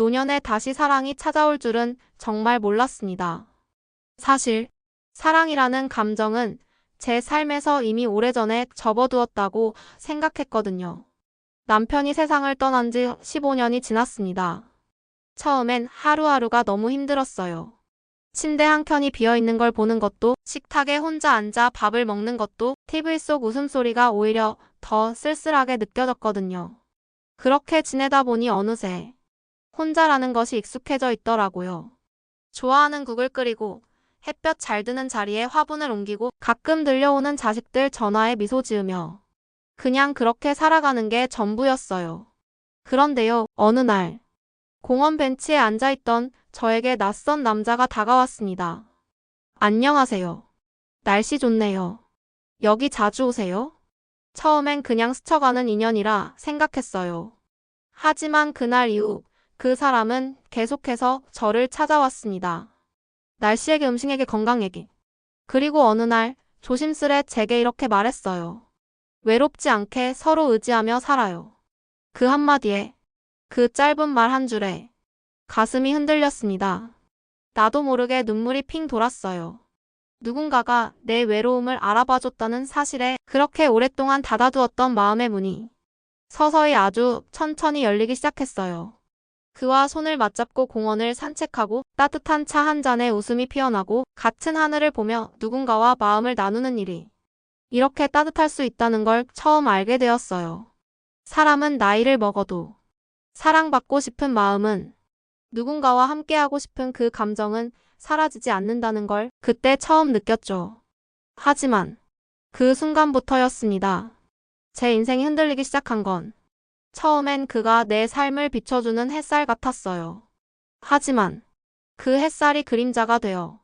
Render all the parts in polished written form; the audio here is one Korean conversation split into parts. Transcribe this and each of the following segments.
노년에 다시 사랑이 찾아올 줄은 정말 몰랐습니다. 사실, 사랑이라는 감정은 제 삶에서 이미 오래전에 접어두었다고 생각했거든요. 남편이 세상을 떠난 지 15년이 지났습니다. 처음엔 하루하루가 너무 힘들었어요. 침대 한 켠이 비어있는 걸 보는 것도, 식탁에 혼자 앉아 밥을 먹는 것도, TV 속 웃음소리가 오히려 더 쓸쓸하게 느껴졌거든요. 그렇게 지내다 보니 어느새 혼자라는 것이 익숙해져 있더라고요. 좋아하는 국을 끓이고 햇볕 잘 드는 자리에 화분을 옮기고 가끔 들려오는 자식들 전화에 미소 지으며 그냥 그렇게 살아가는 게 전부였어요. 그런데요, 어느 날 공원 벤치에 앉아있던 저에게 낯선 남자가 다가왔습니다. 안녕하세요. 날씨 좋네요. 여기 자주 오세요? 처음엔 그냥 스쳐가는 인연이라 생각했어요. 하지만 그날 이후 그 사람은 계속해서 저를 찾아왔습니다. 날씨에게 음식에게 건강에게. 그리고 어느 날 조심스레 제게 이렇게 말했어요. 외롭지 않게 서로 의지하며 살아요. 그 한마디에, 그 짧은 말 한 줄에 가슴이 흔들렸습니다. 나도 모르게 눈물이 핑 돌았어요. 누군가가 내 외로움을 알아봐줬다는 사실에 그렇게 오랫동안 닫아두었던 마음의 문이 서서히 아주 천천히 열리기 시작했어요. 그와 손을 맞잡고 공원을 산책하고 따뜻한 차 한 잔에 웃음이 피어나고 같은 하늘을 보며 누군가와 마음을 나누는 일이 이렇게 따뜻할 수 있다는 걸 처음 알게 되었어요. 사람은 나이를 먹어도 사랑받고 싶은 마음은 누군가와 함께하고 싶은 그 감정은 사라지지 않는다는 걸 그때 처음 느꼈죠. 하지만 그 순간부터였습니다. 제 인생이 흔들리기 시작한 건 처음엔 그가 내 삶을 비춰주는 햇살 같았어요. 하지만 그 햇살이 그림자가 되어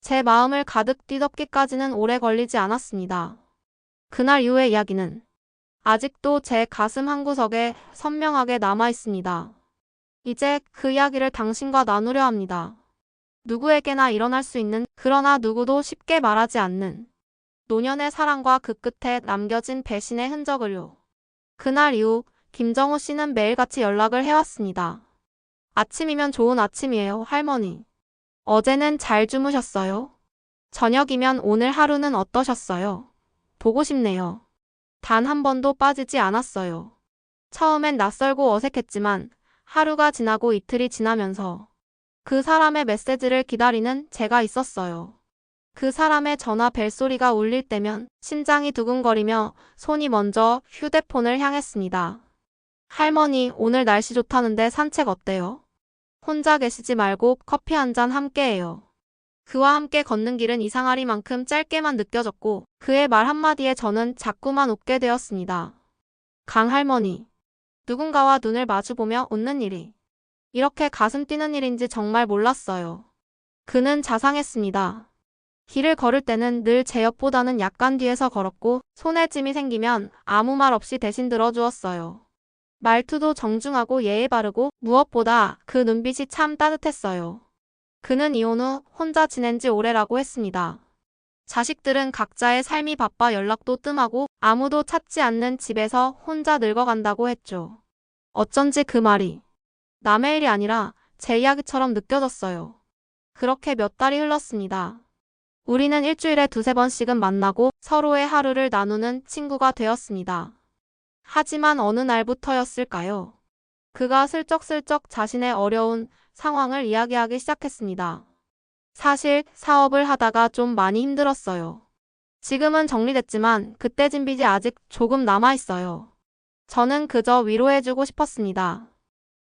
제 마음을 가득 뒤덮기까지는 오래 걸리지 않았습니다. 그날 이후의 이야기는 아직도 제 가슴 한구석에 선명하게 남아 있습니다. 이제 그 이야기를 당신과 나누려 합니다. 누구에게나 일어날 수 있는, 그러나 누구도 쉽게 말하지 않는 노년의 사랑과 그 끝에 남겨진 배신의 흔적을요. 그날 이후 김정우 씨는 매일같이 연락을 해왔습니다. 아침이면 좋은 아침이에요, 할머니. 어제는 잘 주무셨어요? 저녁이면 오늘 하루는 어떠셨어요? 보고 싶네요. 단 한 번도 빠지지 않았어요. 처음엔 낯설고 어색했지만 하루가 지나고 이틀이 지나면서 그 사람의 메시지를 기다리는 제가 있었어요. 그 사람의 전화 벨소리가 울릴 때면 심장이 두근거리며 손이 먼저 휴대폰을 향했습니다. 할머니, 오늘 날씨 좋다는데 산책 어때요? 혼자 계시지 말고 커피 한 잔 함께해요. 그와 함께 걷는 길은 이상하리만큼 짧게만 느껴졌고 그의 말 한마디에 저는 자꾸만 웃게 되었습니다. 강할머니. 누군가와 눈을 마주보며 웃는 일이 이렇게 가슴 뛰는 일인지 정말 몰랐어요. 그는 자상했습니다. 길을 걸을 때는 늘 제 옆보다는 약간 뒤에서 걸었고 손에 짐이 생기면 아무 말 없이 대신 들어주었어요. 말투도 정중하고 예의 바르고 무엇보다 그 눈빛이 참 따뜻했어요. 그는 이혼 후 혼자 지낸 지 오래라고 했습니다. 자식들은 각자의 삶이 바빠 연락도 뜸하고 아무도 찾지 않는 집에서 혼자 늙어간다고 했죠. 어쩐지 그 말이 남의 일이 아니라 제 이야기처럼 느껴졌어요. 그렇게 몇 달이 흘렀습니다. 우리는 일주일에 두세 번씩은 만나고 서로의 하루를 나누는 친구가 되었습니다. 하지만 어느 날부터였을까요? 그가 슬쩍슬쩍 자신의 어려운 상황을 이야기하기 시작했습니다. 사실 사업을 하다가 좀 많이 힘들었어요. 지금은 정리됐지만 그때 진 빚이 아직 조금 남아있어요. 저는 그저 위로해주고 싶었습니다.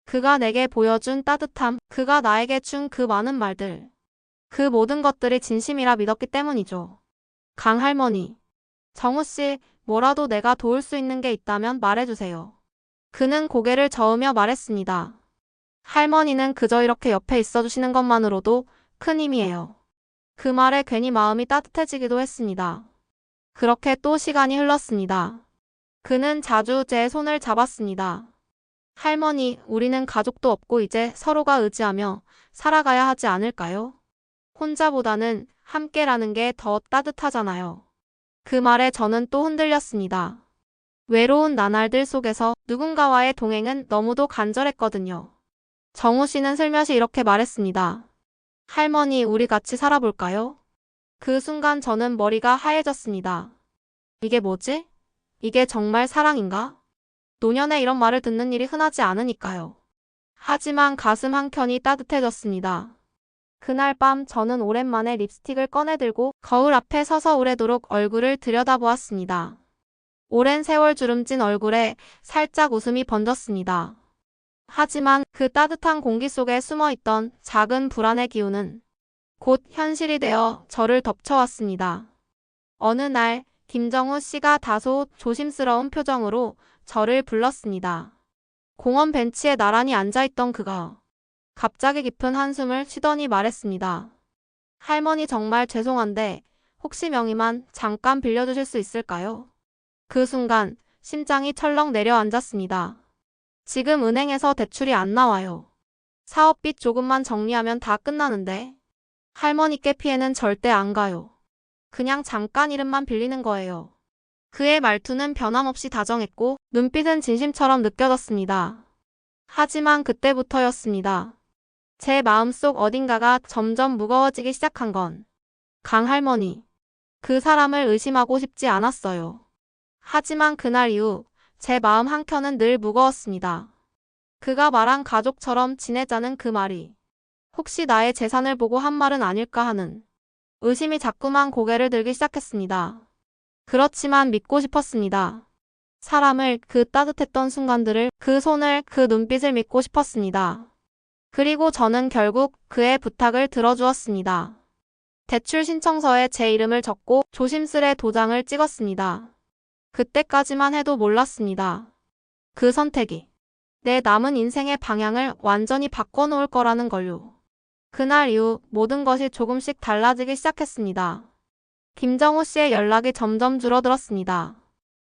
그가 내게 보여준 따뜻함, 그가 나에게 준 그 많은 말들. 그 모든 것들이 진심이라 믿었기 때문이죠. 강할머니. 정우씨, 뭐라도 내가 도울 수 있는 게 있다면 말해주세요. 그는 고개를 저으며 말했습니다. 할머니는 그저 이렇게 옆에 있어주시는 것만으로도 큰 힘이에요. 그 말에 괜히 마음이 따뜻해지기도 했습니다. 그렇게 또 시간이 흘렀습니다. 그는 자주 제 손을 잡았습니다. 할머니, 우리는 가족도 없고 이제 서로가 의지하며 살아가야 하지 않을까요? 혼자보다는 함께라는 게 더 따뜻하잖아요. 그 말에 저는 또 흔들렸습니다. 외로운 나날들 속에서 누군가와의 동행은 너무도 간절했거든요. 정우 씨는 슬며시 이렇게 말했습니다. 할머니, 우리 같이 살아볼까요? 그 순간 저는 머리가 하얘졌습니다. 이게 뭐지? 이게 정말 사랑인가? 노년에 이런 말을 듣는 일이 흔하지 않으니까요. 하지만 가슴 한켠이 따뜻해졌습니다. 그날 밤 저는 오랜만에 립스틱을 꺼내들고 거울 앞에 서서 오래도록 얼굴을 들여다보았습니다. 오랜 세월 주름진 얼굴에 살짝 웃음이 번졌습니다. 하지만 그 따뜻한 공기 속에 숨어있던 작은 불안의 기운은 곧 현실이 되어 저를 덮쳐왔습니다. 어느 날 김정우 씨가 다소 조심스러운 표정으로 저를 불렀습니다. 공원 벤치에 나란히 앉아있던 그가 갑자기 깊은 한숨을 쉬더니 말했습니다. 할머니, 정말 죄송한데 혹시 명의만 잠깐 빌려주실 수 있을까요? 그 순간 심장이 철렁 내려앉았습니다. 지금 은행에서 대출이 안 나와요. 사업빚 조금만 정리하면 다 끝나는데 할머니께 피해는 절대 안 가요. 그냥 잠깐 이름만 빌리는 거예요. 그의 말투는 변함없이 다정했고 눈빛은 진심처럼 느껴졌습니다. 하지만 그때부터였습니다. 제 마음속 어딘가가 점점 무거워지기 시작한 건 강할머니. 그 사람을 의심하고 싶지 않았어요. 하지만 그날 이후 제 마음 한켠은 늘 무거웠습니다. 그가 말한 가족처럼 지내자는 그 말이 혹시 나의 재산을 보고 한 말은 아닐까 하는 의심이 자꾸만 고개를 들기 시작했습니다. 그렇지만 믿고 싶었습니다. 사람을, 그 따뜻했던 순간들을, 그 손을, 그 눈빛을 믿고 싶었습니다. 그리고 저는 결국 그의 부탁을 들어주었습니다. 대출 신청서에 제 이름을 적고 조심스레 도장을 찍었습니다. 그때까지만 해도 몰랐습니다. 그 선택이 내 남은 인생의 방향을 완전히 바꿔놓을 거라는 걸요. 그날 이후 모든 것이 조금씩 달라지기 시작했습니다. 김정우 씨의 연락이 점점 줄어들었습니다.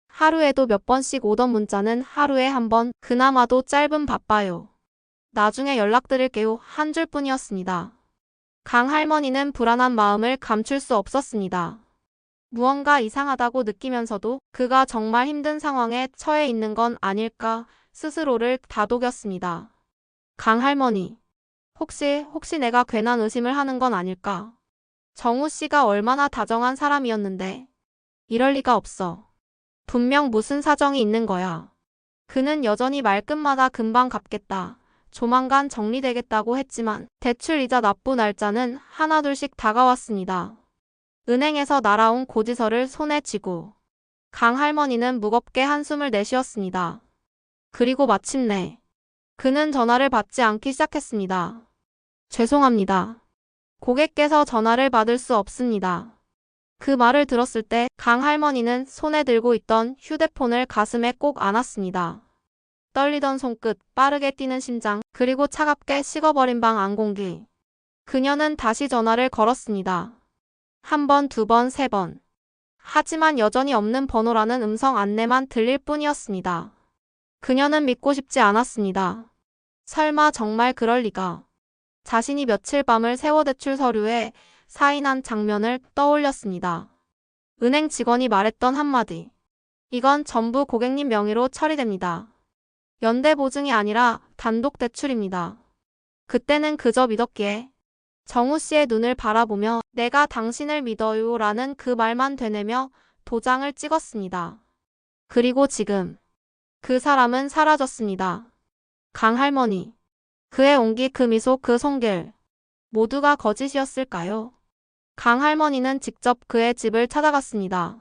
하루에도 몇 번씩 오던 문자는 하루에 한 번, 그나마도 짧은 바빠요. 나중에 연락드릴게요 한 줄뿐이었습니다. 강할머니는 불안한 마음을 감출 수 없었습니다. 무언가 이상하다고 느끼면서도 그가 정말 힘든 상황에 처해 있는 건 아닐까 스스로를 다독였습니다. 강할머니, 혹시 내가 괜한 의심을 하는 건 아닐까? 정우 씨가 얼마나 다정한 사람이었는데 이럴 리가 없어. 분명 무슨 사정이 있는 거야. 그는 여전히 말끝마다 금방 갚겠다. 조만간 정리되겠다고 했지만 대출 이자 납부 날짜는 하나둘씩 다가왔습니다. 은행에서 날아온 고지서를 손에 쥐고 강할머니는 무겁게 한숨을 내쉬었습니다. 그리고 마침내 그는 전화를 받지 않기 시작했습니다. 죄송합니다. 고객께서 전화를 받을 수 없습니다. 그 말을 들었을 때 강할머니는 손에 들고 있던 휴대폰을 가슴에 꼭 안았습니다. 떨리던 손끝, 빠르게 뛰는 심장, 그리고 차갑게 식어버린 방 안공기. 그녀는 다시 전화를 걸었습니다. 한 번, 두 번, 세 번. 하지만 여전히 없는 번호라는 음성 안내만 들릴 뿐이었습니다. 그녀는 믿고 싶지 않았습니다. 설마 정말 그럴 리가. 자신이 며칠 밤을 세워 대출 서류에 사인한 장면을 떠올렸습니다. 은행 직원이 말했던 한마디. 이건 전부 고객님 명의로 처리됩니다. 연대 보증이 아니라 단독 대출입니다. 그때는 그저 믿었기에 정우 씨의 눈을 바라보며 내가 당신을 믿어요 라는 그 말만 되뇌며 도장을 찍었습니다. 그리고 지금 그 사람은 사라졌습니다. 강할머니. 그의 온기, 그 미소, 그 손길. 모두가 거짓이었을까요? 강할머니는 직접 그의 집을 찾아갔습니다.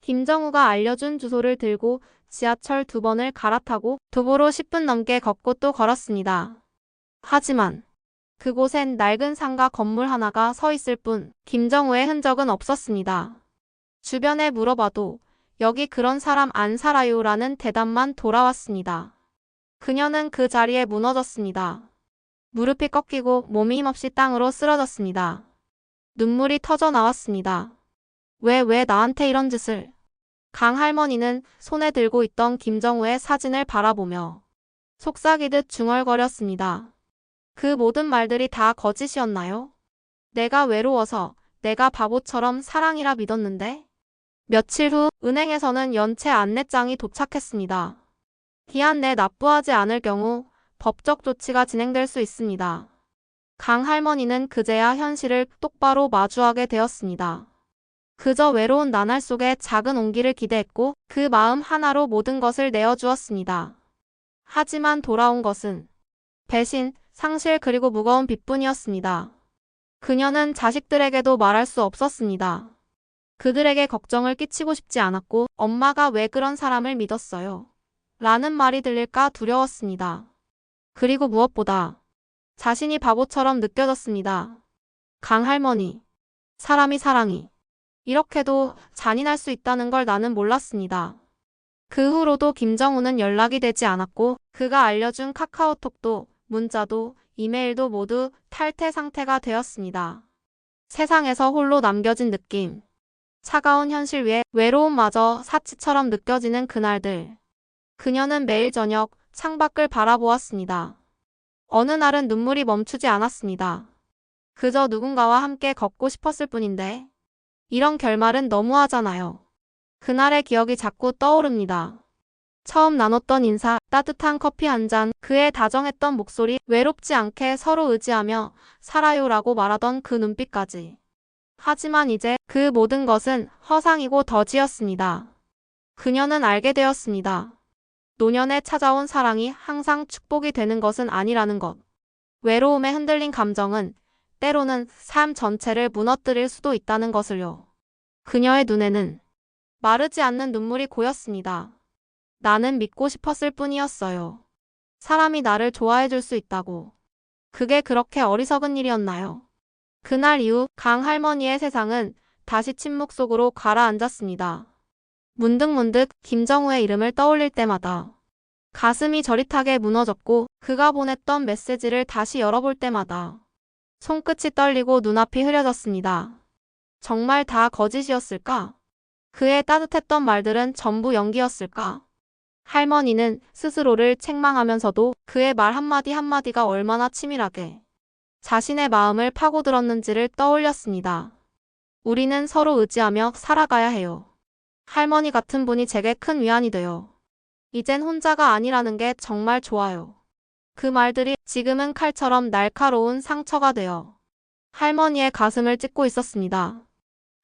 김정우가 알려준 주소를 들고 지하철 2번을 갈아타고 도보로 10분 넘게 걷고 또 걸었습니다. 하지만 그곳엔 낡은 상가 건물 하나가 서 있을 뿐 김정우의 흔적은 없었습니다. 주변에 물어봐도 여기 그런 사람 안 살아요 라는 대답만 돌아왔습니다. 그녀는 그 자리에 무너졌습니다. 무릎이 꺾이고 몸이 힘없이 땅으로 쓰러졌습니다. 눈물이 터져 나왔습니다. 왜 나한테 이런 짓을? 강할머니는 손에 들고 있던 김정우의 사진을 바라보며 속삭이듯 중얼거렸습니다. 그 모든 말들이 다 거짓이었나요? 내가 외로워서, 내가 바보처럼 사랑이라 믿었는데? 며칠 후 은행에서는 연체 안내장이 도착했습니다. 기한 내 납부하지 않을 경우 법적 조치가 진행될 수 있습니다. 강 할머니는 그제야 현실을 똑바로 마주하게 되었습니다. 그저 외로운 나날 속에 작은 온기를 기대했고 그 마음 하나로 모든 것을 내어주었습니다. 하지만 돌아온 것은 배신, 상실 그리고 무거운 빚뿐이었습니다. 그녀는 자식들에게도 말할 수 없었습니다. 그들에게 걱정을 끼치고 싶지 않았고 엄마가 왜 그런 사람을 믿었어요? 라는 말이 들릴까 두려웠습니다. 그리고 무엇보다 자신이 바보처럼 느껴졌습니다. 강 할머니, 사람이 이렇게도 잔인할 수 있다는 걸 나는 몰랐습니다. 그 후로도 김정우는 연락이 되지 않았고 그가 알려준 카카오톡도 문자도 이메일도 모두 탈퇴 상태가 되었습니다. 세상에서 홀로 남겨진 느낌. 차가운 현실 위에 외로움마저 사치처럼 느껴지는 그날들. 그녀는 매일 저녁 창밖을 바라보았습니다. 어느 날은 눈물이 멈추지 않았습니다. 그저 누군가와 함께 걷고 싶었을 뿐인데 이런 결말은 너무하잖아요. 그날의 기억이 자꾸 떠오릅니다. 처음 나눴던 인사, 따뜻한 커피 한 잔, 그의 다정했던 목소리, 외롭지 않게 서로 의지하며 살아요라고 말하던 그 눈빛까지. 하지만 이제 그 모든 것은 허상이고 덧이었습니다. 그녀는 알게 되었습니다. 노년에 찾아온 사랑이 항상 축복이 되는 것은 아니라는 것. 외로움에 흔들린 감정은 때로는 삶 전체를 무너뜨릴 수도 있다는 것을요. 그녀의 눈에는 마르지 않는 눈물이 고였습니다. 나는 믿고 싶었을 뿐이었어요. 사람이 나를 좋아해 줄 수 있다고. 그게 그렇게 어리석은 일이었나요? 그날 이후 강 할머니의 세상은 다시 침묵 속으로 가라앉았습니다. 문득문득 김정우의 이름을 떠올릴 때마다 가슴이 저릿하게 무너졌고 그가 보냈던 메시지를 다시 열어볼 때마다 손끝이 떨리고 눈앞이 흐려졌습니다. 정말 다 거짓이었을까? 그의 따뜻했던 말들은 전부 연기였을까? 할머니는 스스로를 책망하면서도 그의 말 한마디 한마디가 얼마나 치밀하게 자신의 마음을 파고들었는지를 떠올렸습니다. 우리는 서로 의지하며 살아가야 해요. 할머니 같은 분이 제게 큰 위안이 돼요. 이젠 혼자가 아니라는 게 정말 좋아요. 그 말들이 지금은 칼처럼 날카로운 상처가 되어 할머니의 가슴을 찢고 있었습니다.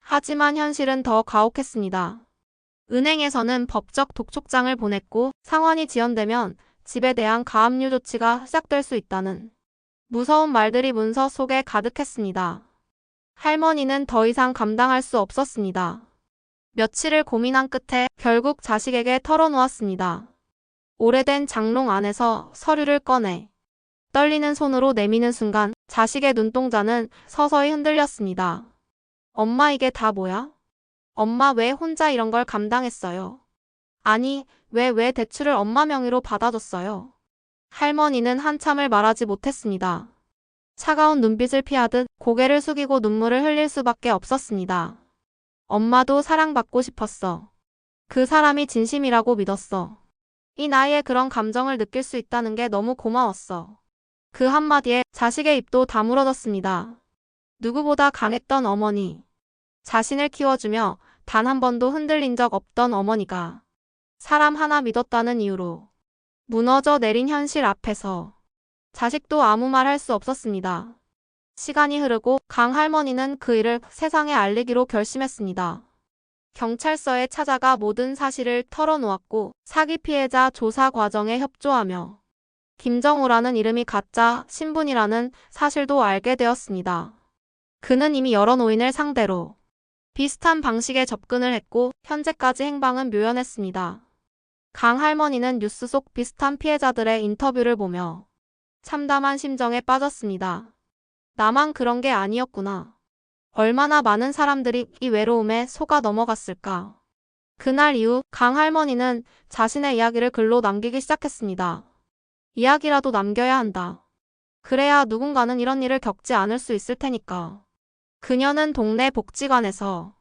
하지만 현실은 더 가혹했습니다. 은행에서는 법적 독촉장을 보냈고 상환이 지연되면 집에 대한 가압류 조치가 시작될 수 있다는 무서운 말들이 문서 속에 가득했습니다. 할머니는 더 이상 감당할 수 없었습니다. 며칠을 고민한 끝에 결국 자식에게 털어놓았습니다. 오래된 장롱 안에서 서류를 꺼내 떨리는 손으로 내미는 순간 자식의 눈동자는 서서히 흔들렸습니다. 엄마 이게 다 뭐야? 엄마 왜 혼자 이런 걸 감당했어요? 아니, 왜 대출을 엄마 명의로 받아줬어요? 할머니는 한참을 말하지 못했습니다. 차가운 눈빛을 피하듯 고개를 숙이고 눈물을 흘릴 수밖에 없었습니다. 엄마도 사랑받고 싶었어. 그 사람이 진심이라고 믿었어. 이 나이에 그런 감정을 느낄 수 있다는 게 너무 고마웠어. 그 한마디에 자식의 입도 다물어졌습니다. 누구보다 강했던 어머니. 자신을 키워주며 단 한 번도 흔들린 적 없던 어머니가 사람 하나 믿었다는 이유로 무너져 내린 현실 앞에서 자식도 아무 말 할 수 없었습니다. 시간이 흐르고 강 할머니는 그 일을 세상에 알리기로 결심했습니다. 경찰서에 찾아가 모든 사실을 털어놓았고 사기 피해자 조사 과정에 협조하며 김정우라는 이름이 가짜 신분이라는 사실도 알게 되었습니다. 그는 이미 여러 노인을 상대로 비슷한 방식의 접근을 했고 현재까지 행방은 묘연했습니다. 강 할머니는 뉴스 속 비슷한 피해자들의 인터뷰를 보며 참담한 심정에 빠졌습니다. 나만 그런 게 아니었구나. 얼마나 많은 사람들이 이 외로움에 속아 넘어갔을까. 그날 이후 강 할머니는 자신의 이야기를 글로 남기기 시작했습니다. 이야기라도 남겨야 한다. 그래야 누군가는 이런 일을 겪지 않을 수 있을 테니까. 그녀는 동네 복지관에서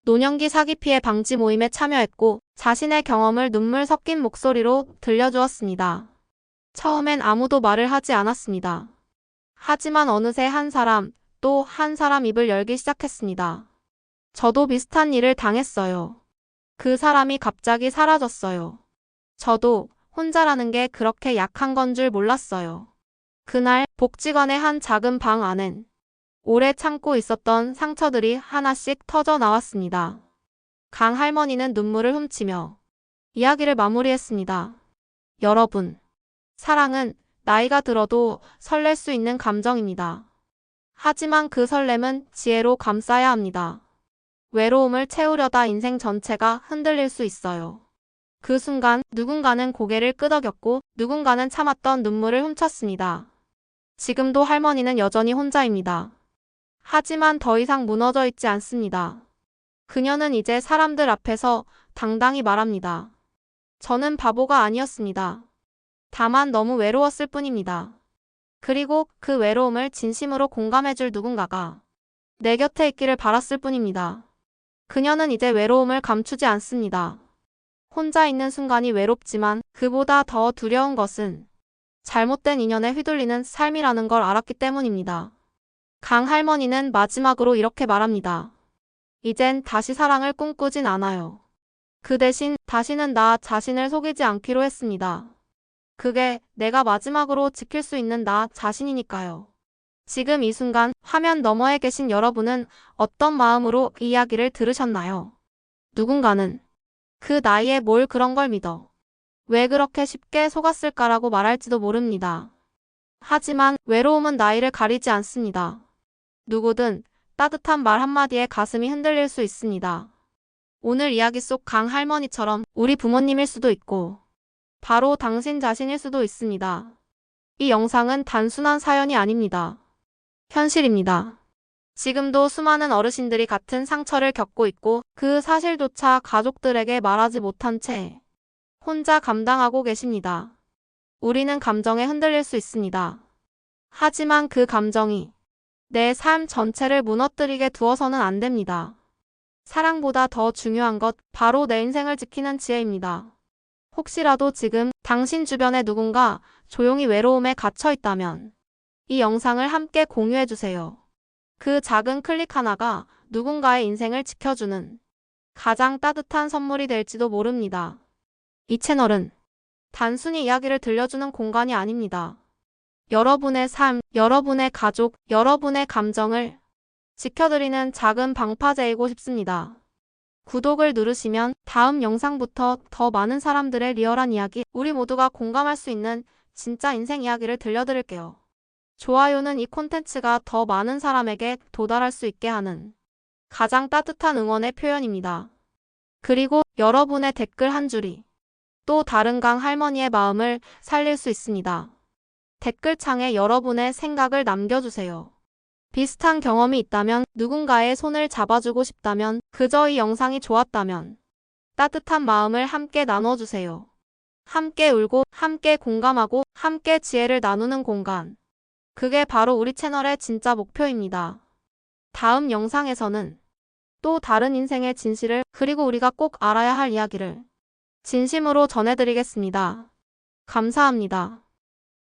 노년기 사기 피해 방지 모임에 참여했고 자신의 경험을 눈물 섞인 목소리로 들려주었습니다. 처음엔 아무도 말을 하지 않았습니다. 하지만 어느새 한 사람, 또 한 사람 입을 열기 시작했습니다. 저도 비슷한 일을 당했어요. 그 사람이 갑자기 사라졌어요. 저도 혼자라는 게 그렇게 약한 건 줄 몰랐어요. 그날 복지관의 한 작은 방 안엔 오래 참고 있었던 상처들이 하나씩 터져 나왔습니다. 강 할머니는 눈물을 훔치며 이야기를 마무리했습니다. 여러분, 사랑은 나이가 들어도 설렐 수 있는 감정입니다. 하지만 그 설렘은 지혜로 감싸야 합니다. 외로움을 채우려다 인생 전체가 흔들릴 수 있어요. 그 순간 누군가는 고개를 끄덕였고 누군가는 참았던 눈물을 훔쳤습니다. 지금도 할머니는 여전히 혼자입니다. 하지만 더 이상 무너져 있지 않습니다. 그녀는 이제 사람들 앞에서 당당히 말합니다. 저는 바보가 아니었습니다. 다만 너무 외로웠을 뿐입니다. 그리고 그 외로움을 진심으로 공감해줄 누군가가 내 곁에 있기를 바랐을 뿐입니다. 그녀는 이제 외로움을 감추지 않습니다. 혼자 있는 순간이 외롭지만 그보다 더 두려운 것은 잘못된 인연에 휘둘리는 삶이라는 걸 알았기 때문입니다. 강 할머니는 마지막으로 이렇게 말합니다. 이젠 다시 사랑을 꿈꾸진 않아요. 그 대신 다시는 나 자신을 속이지 않기로 했습니다. 그게 내가 마지막으로 지킬 수 있는 나 자신이니까요. 지금 이 순간 화면 너머에 계신 여러분은 어떤 마음으로 이 이야기를 들으셨나요? 누군가는 그 나이에 뭘 그런 걸 믿어. 왜 그렇게 쉽게 속았을까라고 말할지도 모릅니다. 하지만 외로움은 나이를 가리지 않습니다. 누구든 따뜻한 말 한마디에 가슴이 흔들릴 수 있습니다. 오늘 이야기 속 강 할머니처럼 우리 부모님일 수도 있고 바로 당신 자신일 수도 있습니다. 이 영상은 단순한 사연이 아닙니다. 현실입니다. 지금도 수많은 어르신들이 같은 상처를 겪고 있고 그 사실조차 가족들에게 말하지 못한 채 혼자 감당하고 계십니다. 우리는 감정에 흔들릴 수 있습니다. 하지만 그 감정이 내 삶 전체를 무너뜨리게 두어서는 안 됩니다. 사랑보다 더 중요한 것 바로 내 인생을 지키는 지혜입니다. 혹시라도 지금 당신 주변에 누군가 조용히 외로움에 갇혀 있다면 이 영상을 함께 공유해주세요. 그 작은 클릭 하나가 누군가의 인생을 지켜주는 가장 따뜻한 선물이 될지도 모릅니다. 이 채널은 단순히 이야기를 들려주는 공간이 아닙니다. 여러분의 삶, 여러분의 가족, 여러분의 감정을 지켜드리는 작은 방파제이고 싶습니다. 구독을 누르시면 다음 영상부터 더 많은 사람들의 리얼한 이야기, 우리 모두가 공감할 수 있는 진짜 인생 이야기를 들려드릴게요. 좋아요는 이 콘텐츠가 더 많은 사람에게 도달할 수 있게 하는 가장 따뜻한 응원의 표현입니다. 그리고 여러분의 댓글 한 줄이 또 다른 강 할머니의 마음을 살릴 수 있습니다. 댓글창에 여러분의 생각을 남겨주세요. 비슷한 경험이 있다면, 누군가의 손을 잡아주고 싶다면, 그저 이 영상이 좋았다면 따뜻한 마음을 함께 나눠주세요. 함께 울고, 함께 공감하고, 함께 지혜를 나누는 공간. 그게 바로 우리 채널의 진짜 목표입니다. 다음 영상에서는 또 다른 인생의 진실을, 그리고 우리가 꼭 알아야 할 이야기를 진심으로 전해드리겠습니다. 감사합니다.